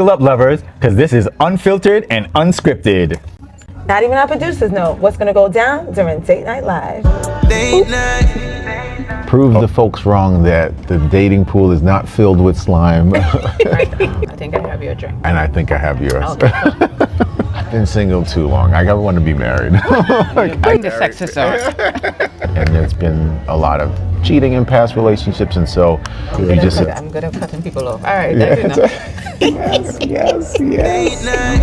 Buckle up, lovers, because this is unfiltered and unscripted. Not even our producers know what's going to go down during Date Night Live. Date night. Prove the folks wrong that the dating pool is not filled with slime. I think I have your drink. And I think I have yours. Okay. I've been single too long. I want to be married. Bring the sexes out. And there's been a lot of cheating in past relationships, and so we just. I'm good at cutting people off. All right, that's enough. Yes. Late night.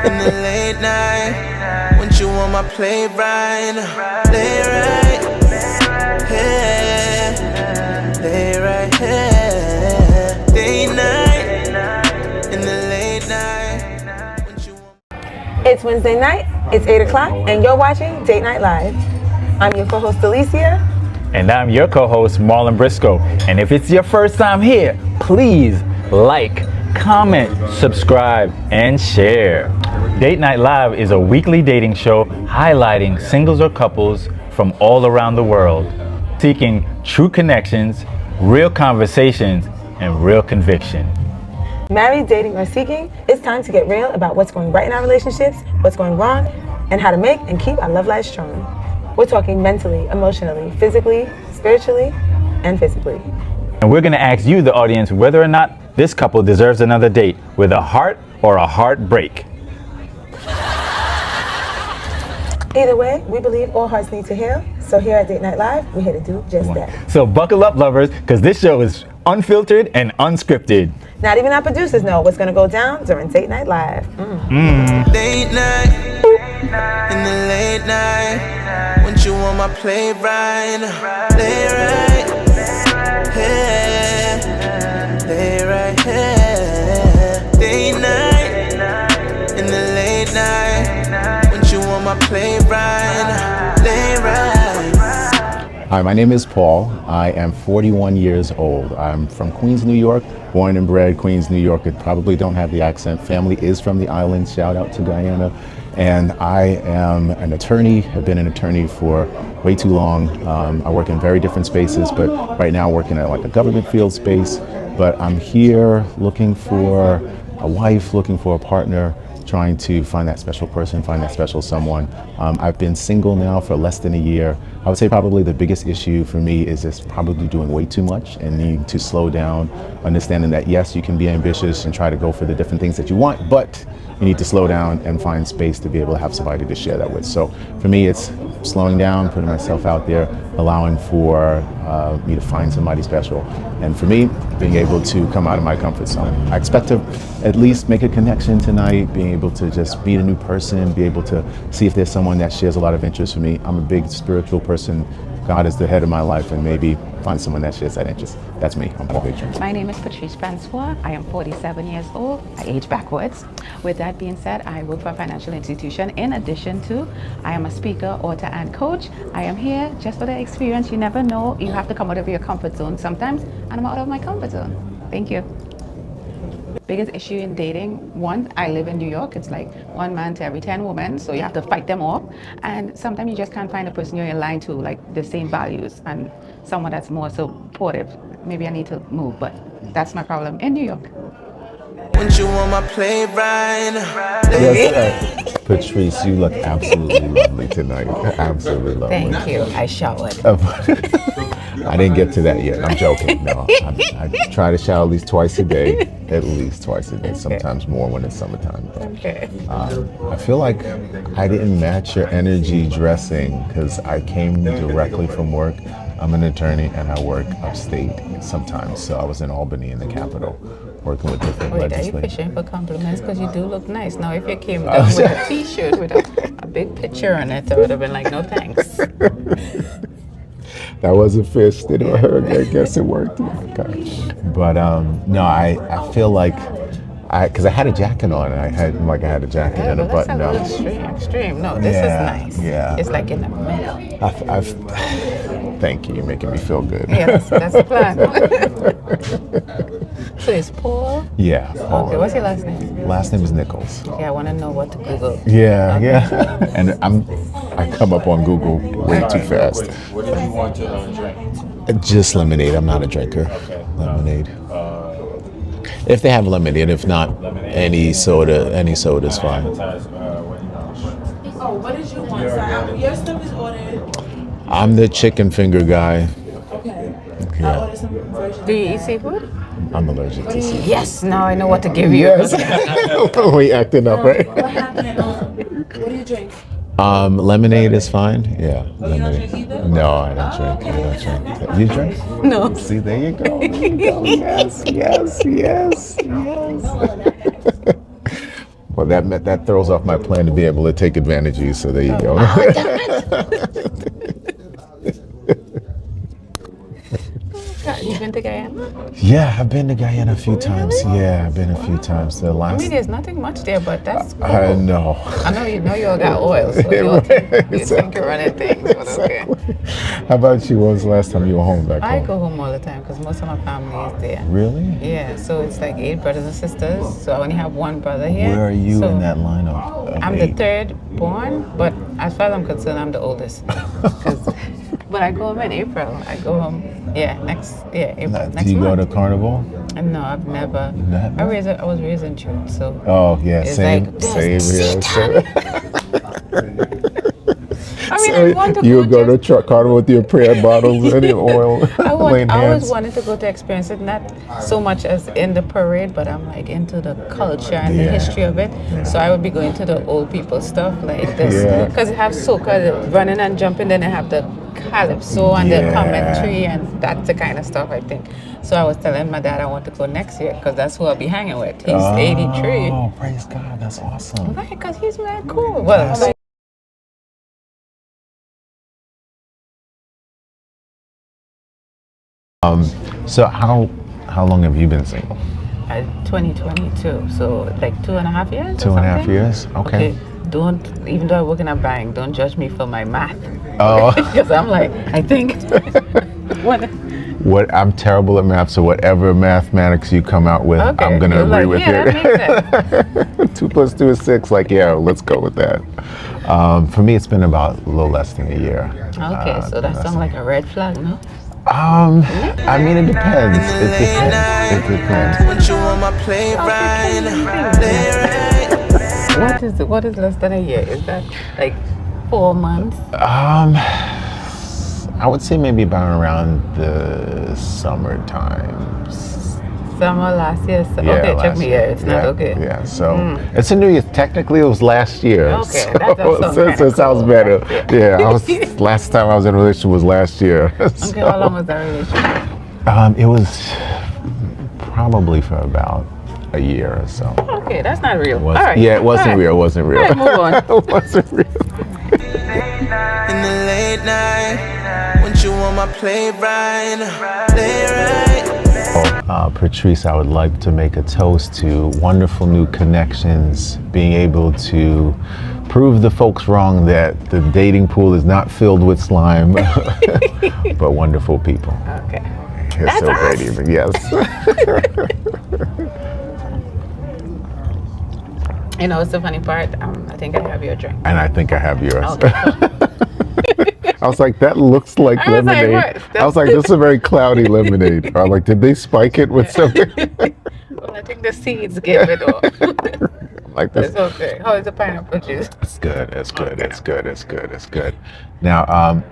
In the late night. When you want my play right. Lay right. Here. Lay right here. Day night. In the late night. When you want. It's Wednesday night, it's 8 o'clock, and you're watching Date Night Live. I'm your co-host, Alicia. And I'm your co-host, Marlon Briscoe. And if it's your first time here, please like, comment, subscribe, and share. Date Night Live is a weekly dating show highlighting singles or couples from all around the world, seeking true connections, real conversations, and real conviction. Married, dating, or seeking, it's time to get real about what's going right in our relationships, what's going wrong, and how to make and keep our love life strong. We're talking mentally, emotionally, physically, spiritually, and physically. And we're going to ask you, the audience, whether or not this couple deserves another date with a heart or a heartbreak. Either way, we believe all hearts need to heal. So here at Date Night Live, we're here to do just that. So buckle up, lovers, because this show is unfiltered and unscripted. Not even our producers know what's going to go down during Date Night Live. Late night. In the late night. When you want my play right. Lay right. Here. Lay right here. Day night. In the late night. When you want my play right. Lay right. Hi, my name is Paul. I am 41 years old. I'm from Queens, New York. Born and bred Queens, New York. I probably don't have the accent. Family is from the islands. Shout out to Guyana. And I am an attorney. I've been an attorney for way too long. I work in very different spaces, but right now working at like a government field space. But I'm here looking for a wife, looking for a partner, trying to find that special person, find that special someone. I've been single now for less than a year. I would say probably the biggest issue for me is just probably doing way too much and needing to slow down, understanding that yes, you can be ambitious and try to go for the different things that you want, but you need to slow down and find space to be able to have somebody to share that with. So for me, it's slowing down, putting myself out there, allowing for me to find somebody special. And for me, being able to come out of my comfort zone. I expect to at least make a connection tonight, being able to just meet a new person, be able to see if there's someone that shares a lot of interest for me. I'm a big spiritual person. God is the head of my life, and maybe find someone that shares that interest. That's me. I'm Paul Patrice. My name is Patrice Francois. I am 47 years old. I age backwards. With that being said, I work for a financial institution. In addition to, I am a speaker, author, and coach. I am here just for the experience. You never know. You have to come out of your comfort zone sometimes, and I'm out of my comfort zone. Thank you. Biggest issue in dating, one, I live in New York. It's like one man to every 10 women, so you have to fight them off. And sometimes you just can't find a person you're in line to, like the same values, and someone that's more supportive. Maybe I need to move, but that's my problem in New York. When you want my play right. Yes, Patrice, you look absolutely lovely tonight. Absolutely lovely. Thank you. I showered. I didn't get to that yet. I'm joking. No, I try to shower at least twice a day. At least twice a day. Sometimes more when it's summertime. But, Okay. I feel like I didn't match your energy dressing because I came directly from work. I'm an attorney and I work upstate sometimes. So I was in Albany in the capital working with different Wait, are you legislators. fishing for compliments? Because you do look nice. Now, if you came down with a t-shirt with a big picture on it, I would have been like, no thanks. That was a fish. Did it hurt? I guess it worked. Okay. But no, I feel like because I had a jacket on. I had a jacket and a That's button a up. little extreme. No, this is nice. Yeah. It's like in the middle. Thank you. You're making me feel good. Yeah, that's the plan. So it's Paul? Yeah. Okay, what's your last name? Last name is Nichols. Yeah, I want to know what to Google. Yeah, yeah. And I come up on Google way too fast. What do you want to drink? Just lemonade. I'm not a drinker. Okay. Lemonade. If they have lemonade, if not, any soda's fine. Oh, what did you want? So your stuff is ordered. I'm the chicken finger guy. Okay. Yeah. I'll order some versions. Do you eat seafood? I'm allergic to seafood. Yes, now I know what to give you. We acting up, right? What happened? What do you drink? Lemonade is fine. Yeah. Oh, you don't lemonade. drink either? No, I don't Oh, drink. okay. I don't drink. You drink? No. See, there you go. There you go. Yes. Well, that throws off my plan to be able to take advantage of you. So there you go. You been to Guyana? Yeah, I've been to Guyana a few times. Yeah, I've been a few times. The I last. mean, there's nothing much there, but that's cool. I know. I know you all got oil, so you think you're running things, but okay. How about you? When was the last time you were home back I home? go home all the time because most of my family is there. Really? Yeah, so it's like 8 brothers and sisters. So I only have 1 brother here. Where are you so in that lineup? Of I'm the 8? 3rd born, but as far as I'm concerned, I'm the oldest. 'Cause- but I go home in April. I go home, April next Do you go month. to Carnival? No, I've never. Never? I was raised in June, so. Oh yeah, It's same like, here. Same. I mean, I want to You go would go just- to Carnival with your prayer bottles and your oil. I laying always hands. wanted to go to experience it, not so much as in the parade, but I'm like into the culture and the Yeah. history of it. So I would be going to the old people stuff like this, Yeah. because it have soca running and jumping, then they have the calypso and the Yeah. commentary, and that's the kind of stuff I think. So I was telling my dad I want to go next year because that's who I'll be hanging with. He's 83. Oh, praise God, that's awesome. Right, because he's very cool. Well, like, So how long have you been single? 2022, so like 2.5 years. 2.5 something? years. Okay. Don't, even though I work in a bank, don't judge me for my math. Oh. Because I'm like, I think. What I'm terrible at math, so whatever mathematics you come out with, Okay, I'm gonna you're agree like, with yeah, that makes 2 + 2 is 6. Like, yeah, let's go with that. For me, it's been about a little less than a year. Okay, so that sounds like a red flag, no? I mean, it depends. It depends. When you on my play right, play right. What is less than a year? Is that like 4 months? I would say maybe about around the summertime. Summer last year. So, Yeah, okay, check last me. year. Yeah, it's not okay. Yeah, so it's a new year. Technically, it was last year. Okay, so, that sounds so kinda it sounds cool. better. Yeah, last time I was in a relationship was last year. Okay, how long was that relationship? It was probably for about a year or so. Okay, that's not real. Was- All right. Yeah, it wasn't all right. real. It wasn't real. All right, move on. It wasn't real. In the late night, when you on my play right, play right. Patrice, I would like to make a toast to wonderful new connections, being able to prove the folks wrong that the dating pool is not filled with slime, but wonderful people. Okay. It's That's so great, us. even yes. You know, it's the funny part. I think I have your drink. And I think I have yours. Okay. I was like, that looks like I was like, lemonade. what? I was like, this is a very cloudy lemonade. Or like, did they spike it with something? Well, I think the seeds gave it all. Like this. It's okay. How is the pineapple juice? It's good. It's good. It's good. It's good. It's good. Now,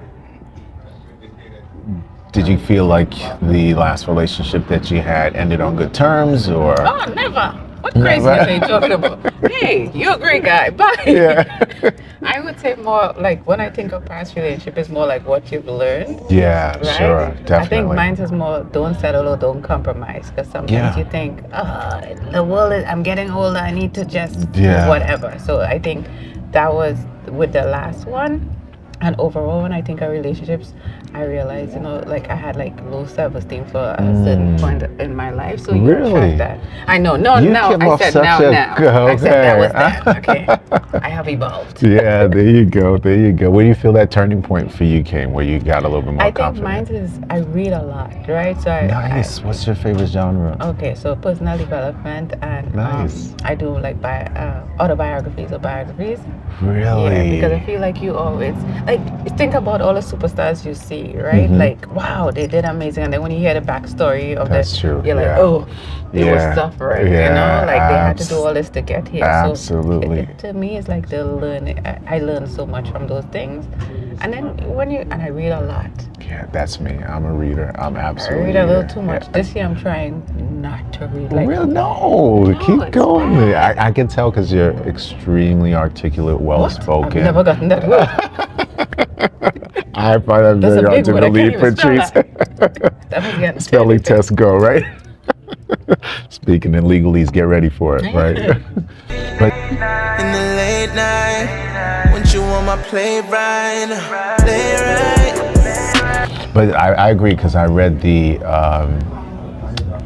did you feel like the last relationship that you had ended on good terms, or? Oh, never. What craziness are you talking about? Hey, you're a great guy. Bye. Yeah. I would say more like when I think of past relationship, it's more like what you've learned. Yeah, Right? sure, definitely. I think mine is more don't settle or don't compromise, because sometimes Yeah. you think, the world is, I'm getting older, I need to just Yeah. whatever. So I think that was with the last one. And overall, when I think of relationships, I realized, like I had like low self-esteem for a certain point in my life. So you Really? attract that. I know. No, You now came I off said such now. a- I said that was okay. that. Okay. I have evolved. Yeah, there you go. There you go. Where do you feel that turning point for you came, where you got a little bit more I think confident? mine is I read a lot, right? So Nice. What's your favorite genre? Okay, so personal development, and Nice. I do like autobiographies or biographies. Really? Yeah, because I feel like you always, like think about all the superstars you see, right? Mm-hmm. Like, wow, they did amazing. And then when you hear the backstory of That's true, you're like, yeah. oh, they were Yeah, suffering, you yeah, know, like they had to do all this to get here. absolutely. So to me, it's like the learning. I learned so much from those things. And then I read a lot. Yeah, that's me. I'm a reader. I'm I absolutely. read a little too much. This year I'm trying not to read. Like, Real? No, keep it's going. bad. I can tell because you're extremely articulate, well I've spoken. never gotten that word. I find that That's very a hard big to word. I can't believe, even spell Patrice. That was getting Spelling test go, right? Speaking in legalese, get ready for it, right? But In the late night, when you on my play right, play right. But I agree because I read the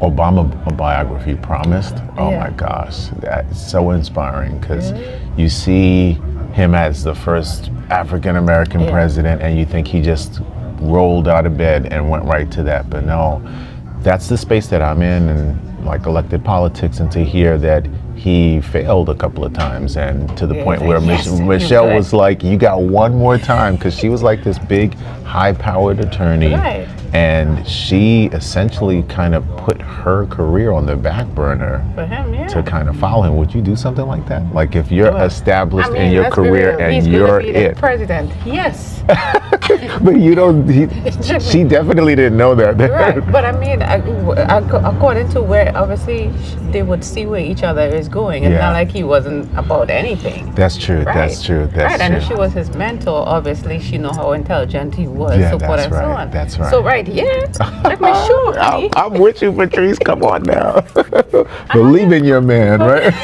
Obama biography, Promised. Oh Yeah. my gosh, that's so inspiring because you see him as the first African American Yeah. president and you think he just rolled out of bed and went right to that. But no, that's the space that I'm in and like elected politics, and to hear that he failed a couple of times and to the Yeah, point he's where like, "Yes, you're Michelle good." was like, you got one more time, because she was like this big high-powered attorney. Right. And she essentially kind of put her career on the back burner For him, yeah. to kind of follow him. Would you do something like that? Like if you're Well, established I mean, in your let's be career real. and He's you're gonna be the it. president. Yes. But you don't, she definitely didn't know that. Right. But I mean, according to where obviously they would see where each other is going. It's Yeah. not like he wasn't about anything. That's true, Right. that's true, that's right. true. And if she was his mentor, obviously she know how intelligent he was, Yeah, so forth that's and so right, on. that's right. So right, yeah. Let me show you. I'm with you, Patrice. Come on now. Believe in your man, right?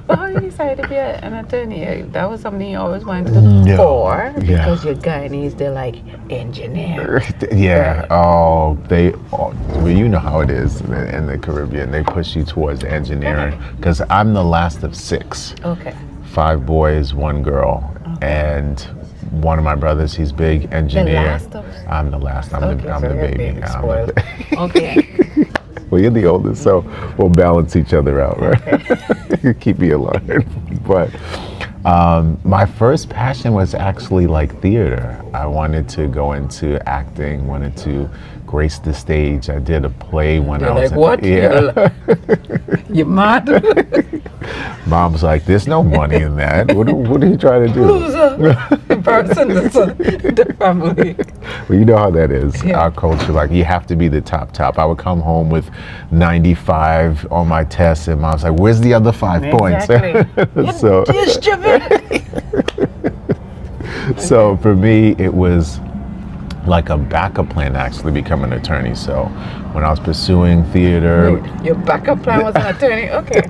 Well, how you decided to be an attorney? That was something you always wanted to do? No. Or Yeah. because you're Guyanese, they're like engineer. Yeah. Oh, well, you know how it is in the Caribbean. They push you towards engineering because I'm the last of 6. Okay. 5 boys, 1 girl, and one of my brothers, he's big engineer. last of- I'm the last. I'm Okay, the so you're baby. being I'm spoiled. the- Okay. Well, you're the oldest, so we'll balance each other out, right? Keep me alive. But my first passion was actually like theater. I wanted to go into acting, wanted to grace the stage. I did a play when They're I was like, what? Yeah. You mad? Mom's like, there's no money in that. What are you trying to do? Loser. Embarrassing the family. Well, you know how that is. Yeah. Our culture, like you have to be the top. I would come home with 95 on my test, and Mom's like, "Where's the other 5 Exactly. points?" So, You stupid. so for me, it was like a backup plan to actually become an attorney. So when I was pursuing theater, Wait, your backup plan was an attorney? Okay.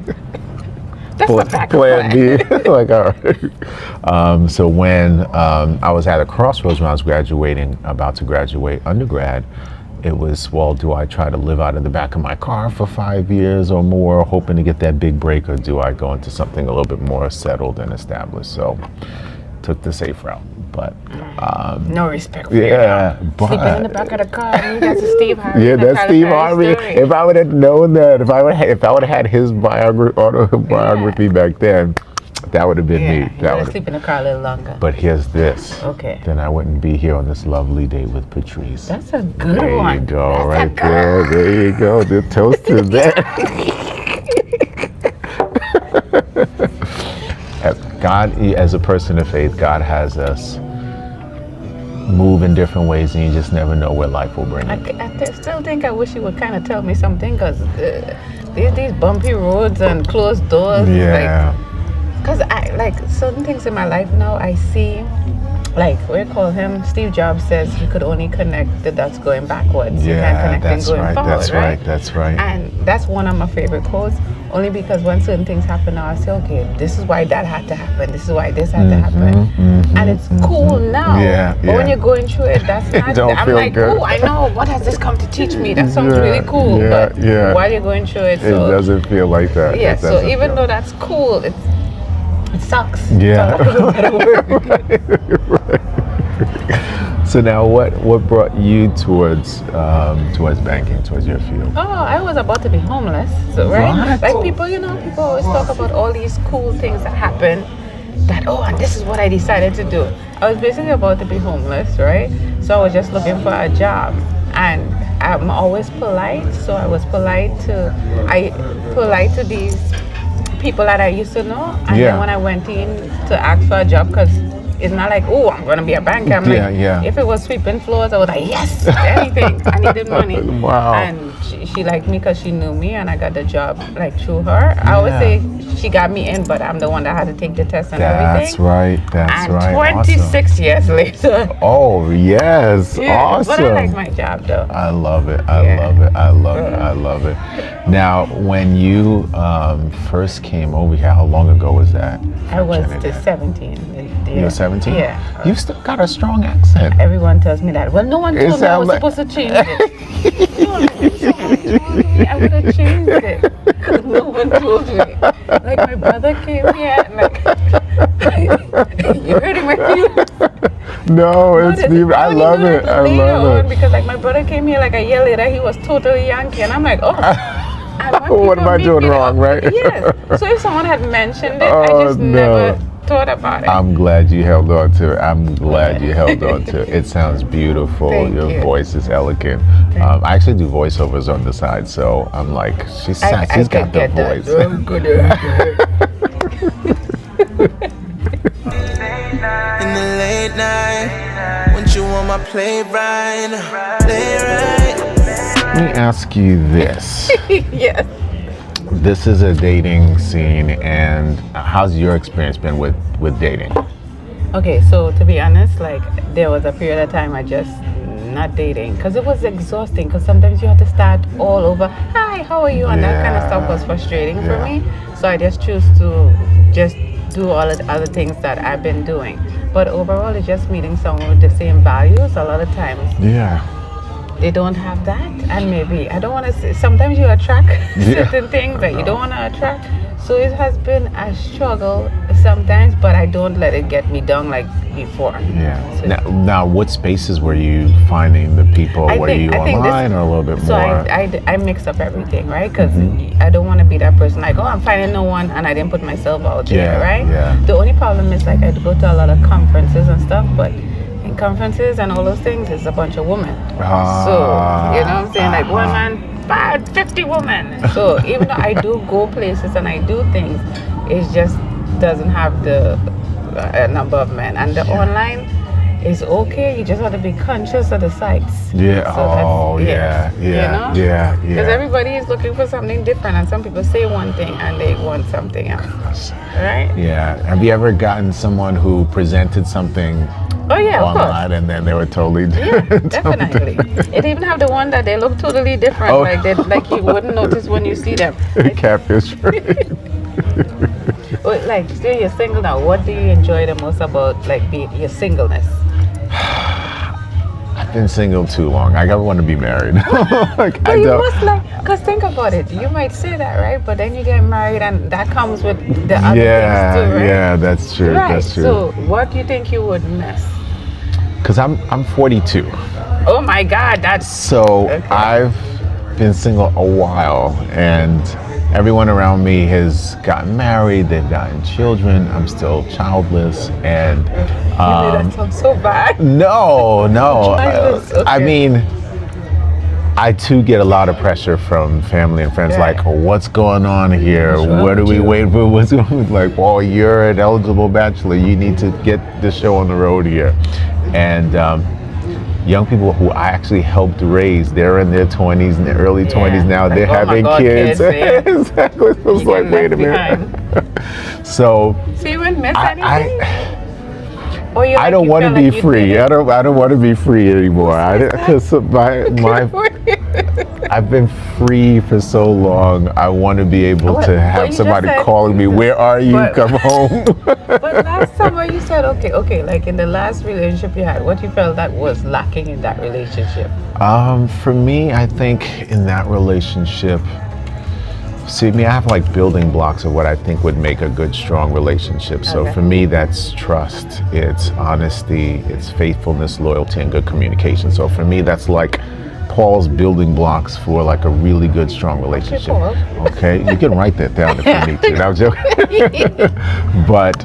That's a backup plan plan. B. Like, all right. So when I was at a crossroads when I was about to graduate undergrad, it was, well, do I try to live out of the back of my car for 5 years or more, hoping to get that big break, or do I go into something a little bit more settled and established? So took the safe route. But No respect for you. yeah, but Sleeping in the back of the car. I mean, that's a Steve Harvey. yeah, and a that's Tyler Steve Perry Harvey. story. If I would have known that, if I would have had his autobiography back then, that would have been Yeah, me. you That gotta would. sleep in the car a little longer. But here's this. Okay. Then I wouldn't be here on this lovely date with Patrice. That's a good There one. you go, That's a right good there. There you go. The toast to that. God, as a person of faith, God has us move in different ways, and you just never know where life will bring you. I still think I wish you would kind of tell me something, because these bumpy roads and closed doors. Yeah. Because I like certain things in my life now. I see, like we call him Steve Jobs says, you could only connect the dots going backwards. You can't Yeah, connect them that's going right. forward, That's right. That's right. And that's one of my favorite quotes. Only because when certain things happen now, I say, okay, this is why that had to happen. This is why this had to happen. And it's cool now. Yeah, But when yeah. you're going through it, that's not. don't I'm feel like, good. oh, I know. What has this come to teach me? That sounds Yeah, really cool. yeah, but yeah. while you're going through it, It so doesn't feel like that. yeah. It So doesn't even feel- though that's cool, it sucks. Yeah. For lack of a better word. So now, what brought you towards banking, towards your field? Oh, I was about to be homeless. So right, What? like people always talk about all these cool things that happen. That and this is what I decided to do. I was basically about to be homeless, right? So I was just looking for a job, and I'm always polite. So I was polite to these people that I used to know, and Yeah. then when I went in to ask for a job, because it's not like, oh, I'm gonna be a banker. I'm Yeah, like, yeah. if it was sweeping floors, I was like, yes, anything. I needed money. Wow. And she liked me because she knew me, and I got the job like through her. I always say she got me in, but I'm the one that had to take the test and everything. That's right. That's And right. 26 years later. Oh yes, Yeah, awesome. but I like my job though. I love it. I Yeah. love it. I love it. I love it. Now, when you first came over here, how long ago was that? I was Trinidad? 17. You were 17? Yeah. You still got a strong accent. Everyone tells me that. Well, no one told me I was supposed to change it. I would have changed it. Because no one told me. Like my brother came here and like, you hurting my feelings. No, it's But me. I love it. I later love on, it. because like my brother came here like a year later, he was totally Yankee, and I'm like, oh. What am I doing wrong, right? Yes. So if someone had mentioned it, I Oh, just no. never thought about it. I'm glad you held on to it. I'm glad you held on to it. It sounds beautiful. Thank Your you. voice is elegant. I actually do voiceovers on the side, so I'm like, she's I got could the get that. voice. Oh, good. In the late night, when you on my play right, play right. Let me ask you this. Yes. This is a dating scene, and how's your experience been with dating? Okay, so to be honest, like there was a period of time I just not dating because it was exhausting. Because sometimes you have to start all over. Hi, how are you? And that kind of stuff was frustrating for me. So I just choose to just do all of the other things that I've been doing. But overall, it's just meeting someone with the same values. A lot of times Yeah. they don't have that, and maybe I don't want to say. Sometimes you attract certain things that you don't want to attract. So it has been a struggle sometimes, but I don't let it get me down like before. Yeah. So Now, what spaces were you finding the people? Were you I think online or a little bit so more? I mix up everything, right? Because I don't want to be that person like, oh, I'm finding no one, and I didn't put myself out there, Yeah, right? yeah. The only problem is like I go to a lot of conferences and stuff, but in conferences and all those things, it's a bunch of women. So you know what I'm saying? Like one man, 50 women. So even though I do go places and I do things, it just doesn't have the number of men. And the online is okay. You just have to be conscious of the sites. Yeah. So that's- Yeah. You know? Yeah. Because everybody is looking for something different, and some people say one thing and they want something else, right? Yeah. Have you ever gotten someone who presented something Oh yeah, of course. online and then they were totally Yeah, definitely. It even have the one that they look totally different, Oh. like you wouldn't notice when you see them. catfish? Like, still you're single now. What do you enjoy the most about like being your singleness? I've been single too long. I want to be married. Like, But you must like, cause think about it. You might say that, right? But then you get married, and that comes with the other things too, right? Yeah, that's true. Right. That's true. So, what do you think you would miss? Because I'm 42, Oh my God, that's so Okay. I've been single a while, and everyone around me has gotten married. They've gotten children. I'm still childless, and you made that sound so bad. no. Childless, I okay. mean, I too get a lot of pressure from family and friends, Right. like, what's going on here? What's wrong What are with we you? waiting for? What's going on? Like, well, you're an eligible bachelor. You need to get the show on the road here. And young people who I actually helped raise, they're in their 20s and their early 20s now. Like, They're oh my having God, kids. yeah. Exactly. It was You like, get wait a left minute. So So you wouldn't miss anything? Or you I like don't you want to felt be like you free. did it? I don't want to be free anymore. Because my I've been free for so long. I want to be able Well, to but have you somebody just said- calling me. Where are you? But- Come home. But last summer you said, okay, like in the last relationship you had, what you felt that was lacking in that relationship? For me, I think in that relationship, see me, I have like building blocks of what I think would make a good, strong relationship. So Okay. for me, that's trust, it's honesty, it's faithfulness, loyalty, and good communication. So for me, that's like Paul's building blocks for like a really good, strong relationship. Paul. Okay, you can write that down if you need to. That was joking. But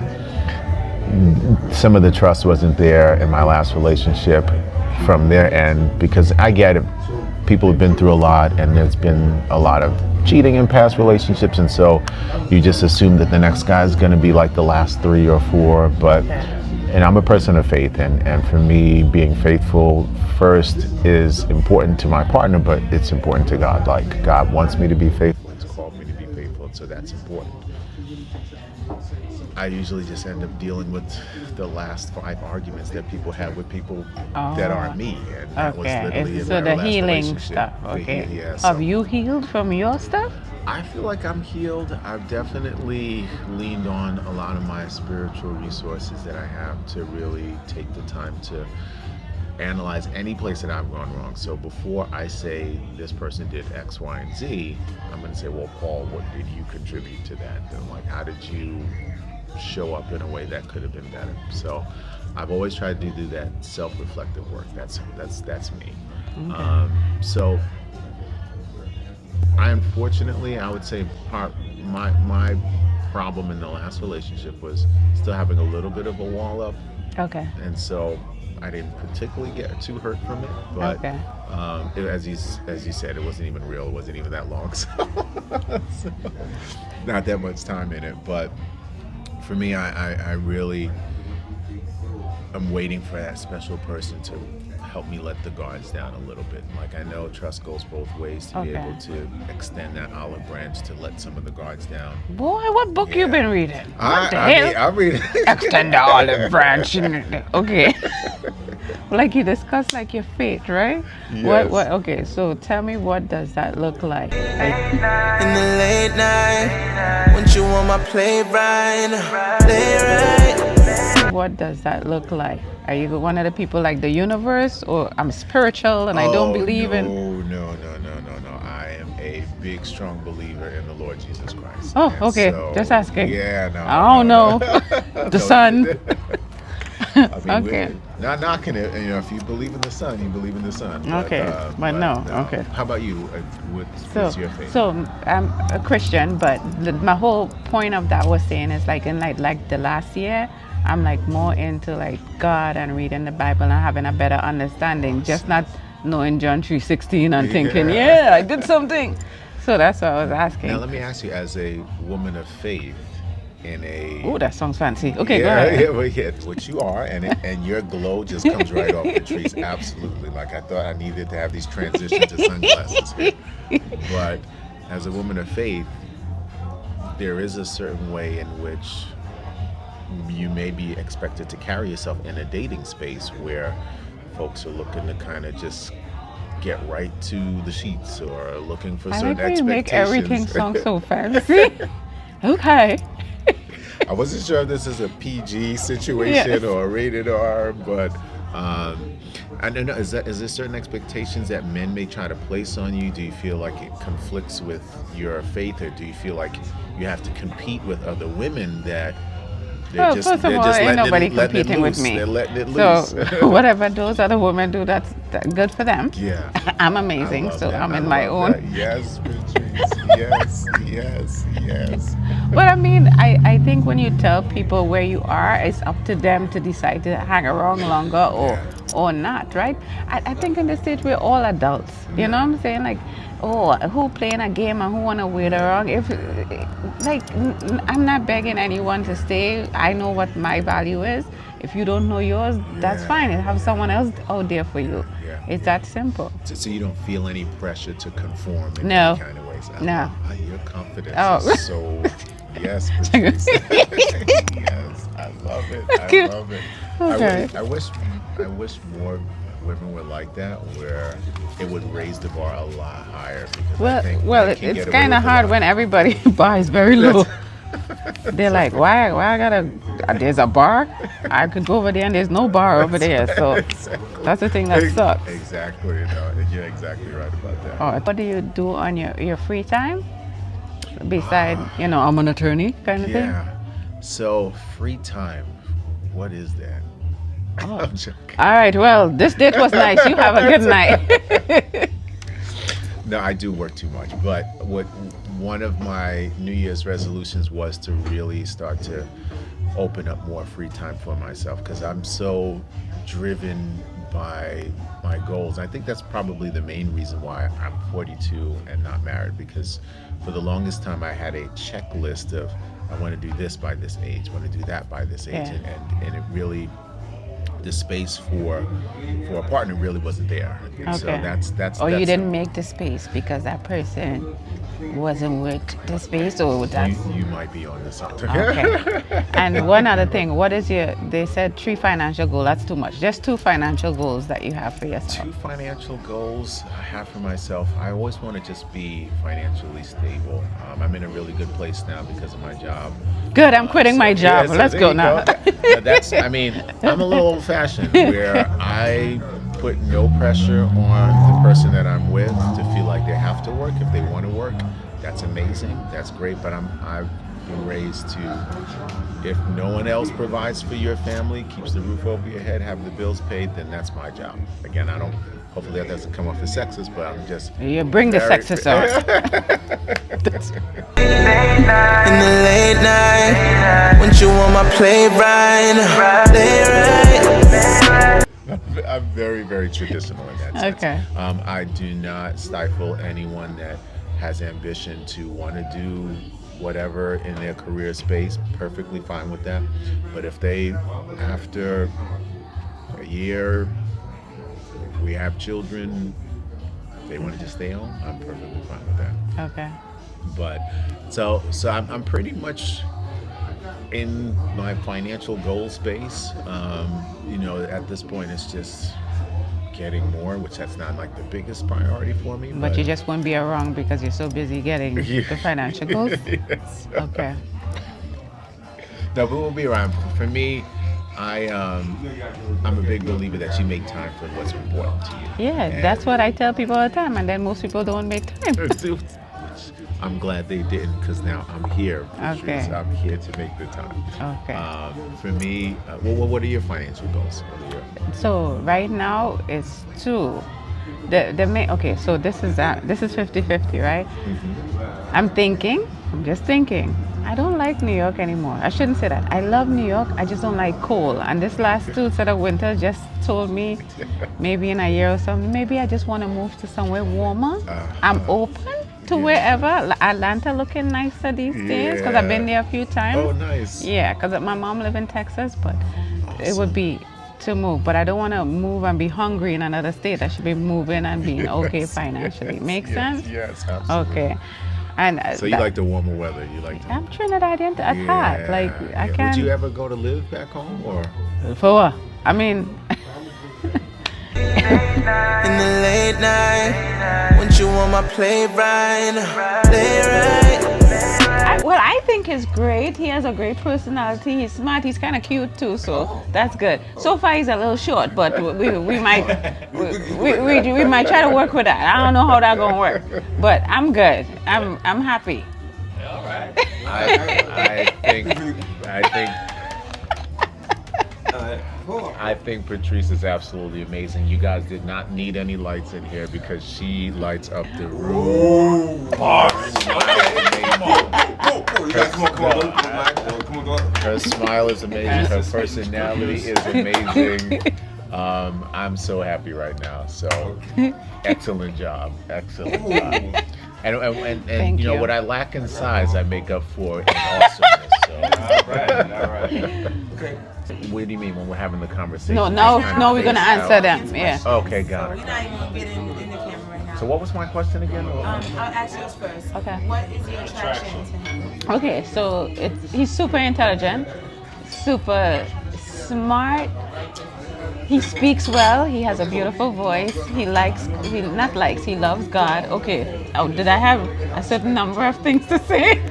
some of the trust wasn't there in my last relationship from their end, because I get it. People have been through a lot, and there's been a lot of cheating in past relationships, and so you just assume that the next guy is going to be like the last 3 or 4. And I'm a person of faith, and for me, being faithful first is important to my partner, but it's important to God. Like, God wants me to be faithful. He's called me to be faithful, so that's important. I usually just end up dealing with the last 5 arguments that people have with people that aren't me. And that was literally So the last healing relationship. stuff. Okay. Yeah, so Have you healed from your stuff? I feel like I'm healed. I've definitely leaned on a lot of my spiritual resources that I have to really take the time to analyze any place that I've gone wrong. So before I say this person did X, Y, and Z, I'm going to say, well, Paul, what did you contribute to that? And like, how did you show up in a way that could have been better? So I've always tried to do that self-reflective work. That's me. Okay. So I unfortunately, I would say my problem in the last relationship was still having a little bit of a wall up, Okay. and so I didn't particularly get too hurt from it. But Okay. as you said, it wasn't even real. It wasn't even that long, so not that much time in it. But for me, I really am waiting for that special person to help me let the guards down a little bit. Like, I know trust goes both ways, to be Okay. able to extend that olive branch to let some of the guards down. Boy, what book you been reading? What the I hell? mean, I'm reading. Extend the olive branch. Okay. Like you discussed, like your faith, right? Yes. What? Okay. So tell me, what does that look like? In the late night, when you want my play right, What does that look like? Are you one of the people like the universe, or I'm spiritual and I don't believe in? No. I am a big, strong believer in the Lord Jesus Christ. Oh, And okay. so, Just asking. Yeah, no. I don't know. The sun. I mean, Okay. we're not knocking it. You know, if you believe in the sun, you believe in the sun. Okay, but no. Okay. How about you? What's your faith? So I'm a Christian, but my whole point of that was saying is like in like the last year, I'm like more into like God and reading the Bible and having a better understanding, just not knowing John 3:16 and thinking, yeah, I did something. So that's what I was asking. Now let me ask you, as a woman of faith, in a Oh, that sounds fancy. Okay, go ahead. Which you are, and your glow just comes right off, Patrice. Absolutely. Like, I thought I needed to have these transitions to sunglasses here. But as a woman of faith, there is a certain way in which you may be expected to carry yourself in a dating space where folks are looking to kind of just get right to the sheets, or looking for I certain like when you expectations. make everything sound so fancy. Okay. I wasn't sure if this is a PG situation Yes. or a rated R, but I don't know. Is there certain expectations that men may try to place on you? Do you feel like it conflicts with your faith, or do you feel like you have to compete with other women that Well, first of all, ain't nobody competing with me. They're letting it loose. So whatever those other women do, that's good for them. Yeah. I'm I amazing, love so that. I'm I in my love own. that. Yes, Patrice. yes. But I mean, I think when you tell people where you are, it's up to them to decide to hang around longer or not, right? I think in this stage we're all adults. You know what I'm saying? Like, who playing a game and who wanna wait around? If I'm not begging anyone to stay. I know what my value is. If you don't know yours, that's fine. And have someone else out there for you. Yeah. It's that simple. So you don't feel any pressure to conform in No. any kind of ways? No. Your confidence Oh. is so... Yes, Patrice. Yes, I love it. I love it. Okay. I wish more women were like that, where it would raise the bar a lot higher. Because I think men can it's get away kind of with a hard lot. when everybody buys very low. They're like, why I gotta, there's a bar? I could go over there and there's no bar over there. So that's the thing that sucks. Exactly. And you're exactly right about that. Oh, what do you do on your free time? Besides, I'm an attorney kind of thing? Yeah. So, free time, what is that? I'm joking. All right, well, this date was nice. You have a good night. No, I do work too much, but one of my New Year's resolutions was to really start to open up more free time for myself, because I'm so driven by my goals. I think that's probably the main reason why I'm 42 and not married, because for the longest time I had a checklist of, I want to do this by this age, I want to do that by this age, and it really, the space for a partner really wasn't there. Okay. So that's Or you didn't make the space because that person wasn't worth the space, or that's you might be on this something. okay. And one other thing, what is they said 3 financial goals, that's too much. Just 2 financial goals that you have for yourself. 2 financial goals I have for myself. I always want to just be financially stable. I'm in a really good place now because of my job. Good, I'm quitting my job. So Let's there go you now. That's, I mean, I'm a little old-fashioned where I put no pressure on the person that I'm with to feel like they have to work. If they want to work, that's amazing, that's great, but I've been raised to, if no one else provides for your family, keeps the roof over your head, have the bills paid, then that's my job. Again, hopefully that doesn't come off as sexist, but I'm just... You bring the sexist on. In the late night, when you want my play right, play right. I'm very, very traditional in that sense. Okay. I do not stifle anyone that has ambition to want to do whatever in their career space. Perfectly fine with that. But if they, after a year, if we have children, if they want to just stay home, I'm perfectly fine with that. Okay. But so I'm pretty much in my financial goal space. At this point, it's just getting more, which that's not like the biggest priority for me. But you just won't be around because you're so busy getting the financial goals? Yes. Okay. No, but we'll be around. For me, I'm a big believer that you make time for what's important to you. Yeah, And that's what I tell people all the time, and then most people don't make time. I'm glad they didn't, because now I'm here. Okay. I'm here to make the time. Okay. For me, what are your financial goals? So right now it's 2. Okay, so this is 50-50, right? Mm-hmm. I'm just thinking, I don't like New York anymore. I shouldn't say that. I love New York, I just don't like cold. And this last 2 set of winter just told me, maybe in a year or something, maybe I just want to move to somewhere warmer. I'm open to wherever. Atlanta looking nicer these days because I've been there a few times. Oh, nice. Yeah, because my mom lives in Texas, but it would be to move. But I don't want to move and be hungry in another state. I should be moving and being okay financially. Make sense? Yes, absolutely. Okay. And so you like the warmer weather? You like? I'm Trinidadian at heart. Like I can't. Would you ever go to live back home, or? For what? I mean. In the late night, when you want my play right, play right. Well, I think he's great. He has a great personality. He's smart. He's kind of cute too, so that's good. So far, he's a little short, but we might try to work with that. I don't know how that's gonna work, but I'm good. I'm happy. All right. I think Patrice is absolutely amazing. You guys did not need any lights in here because she lights up the room. Her smile is amazing. Her personality is amazing. I'm so happy right now. So, excellent job. And you know what I lack in size, I make up for in awesomeness. So. All right. Okay. What do you mean when we're having the conversation? No, we're gonna answer them. Yeah. Okay, got it. We're not even gonna get in the camera right now. So what was my question again? I'll ask yours first. Okay. What is your attraction to him? Okay, so he's super intelligent, super smart. He speaks well. He has a beautiful voice. He loves God. Okay. Oh, did I have a certain number of things to say?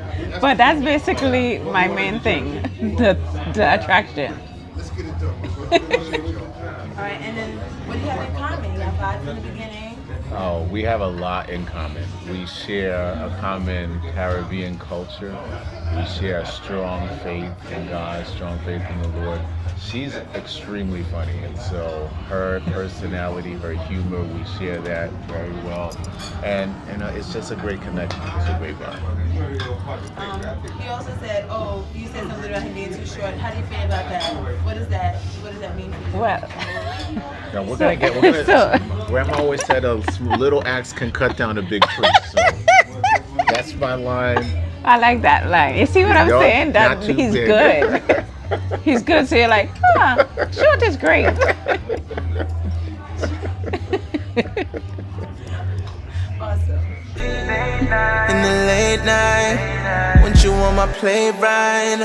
But that's basically my main thing, the attraction. Let's get it done. All right, and then what do you have in common? You have God from the beginning. Oh, we have a lot in common. We share a common Caribbean culture. We share a strong faith in God, strong faith in the Lord. She's extremely funny, and so her personality, her humor, we share that very well. And it's just a great connection. It's a great bond. He also said, "Oh, you said something about him being too short. How do you feel about that? What does that mean for you?" Well, Now we're gonna Grandma always said a little axe can cut down a big tree. So that's my line. I like that line. You see what I'm saying? That Not too he's big. good. He's good. So you're like, short is great. Awesome. In the late night, when you on my play right,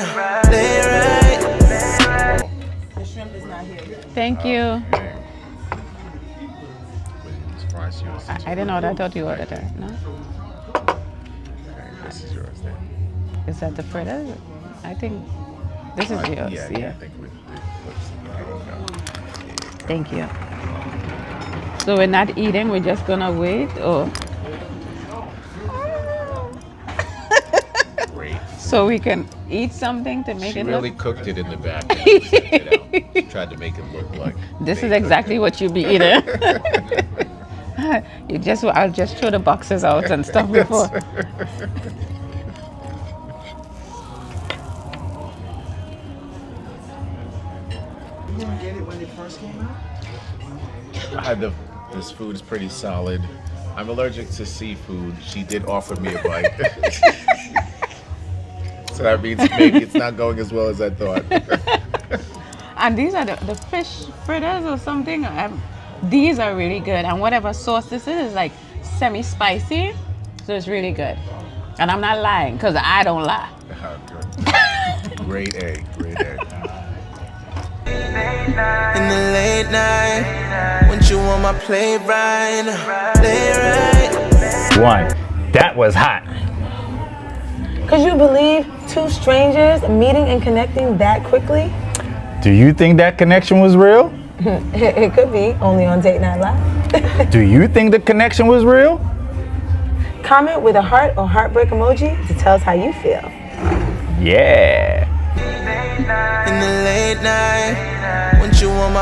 play right. The shrimp is not here yet. Thank you. Okay. Surprise you. I didn't know that. I thought you ordered that. No? Okay, this is yours then. Is that the fritters? I think this is yours. Yeah, I think we Thank you. So we're not eating. We're just gonna wait, or great. so we can eat something to make She it really look. cooked it in the back. And then sent it out. She tried to make it look like This they is cooked exactly it. what you be eating. I'll just throw the boxes out and stuff before. You didn't get it when it first came out? This food is pretty solid. I'm allergic to seafood. She did offer me a bite. So that means maybe it's not going as well as I thought. And these are the fish fritters or something. These are really good. And whatever sauce this is like semi-spicy. So it's really good. And I'm not lying, because I don't lie. Great egg, great egg. In the late night, when you on my play right, play right. One, that was hot. Could you believe two strangers meeting and connecting that quickly? Do you think that connection was real? It could be, only on Date Night Live. Do you think the connection was real? Comment with a heart or heartbreak emoji to tell us how you feel. Yeah. In the late night, when you on my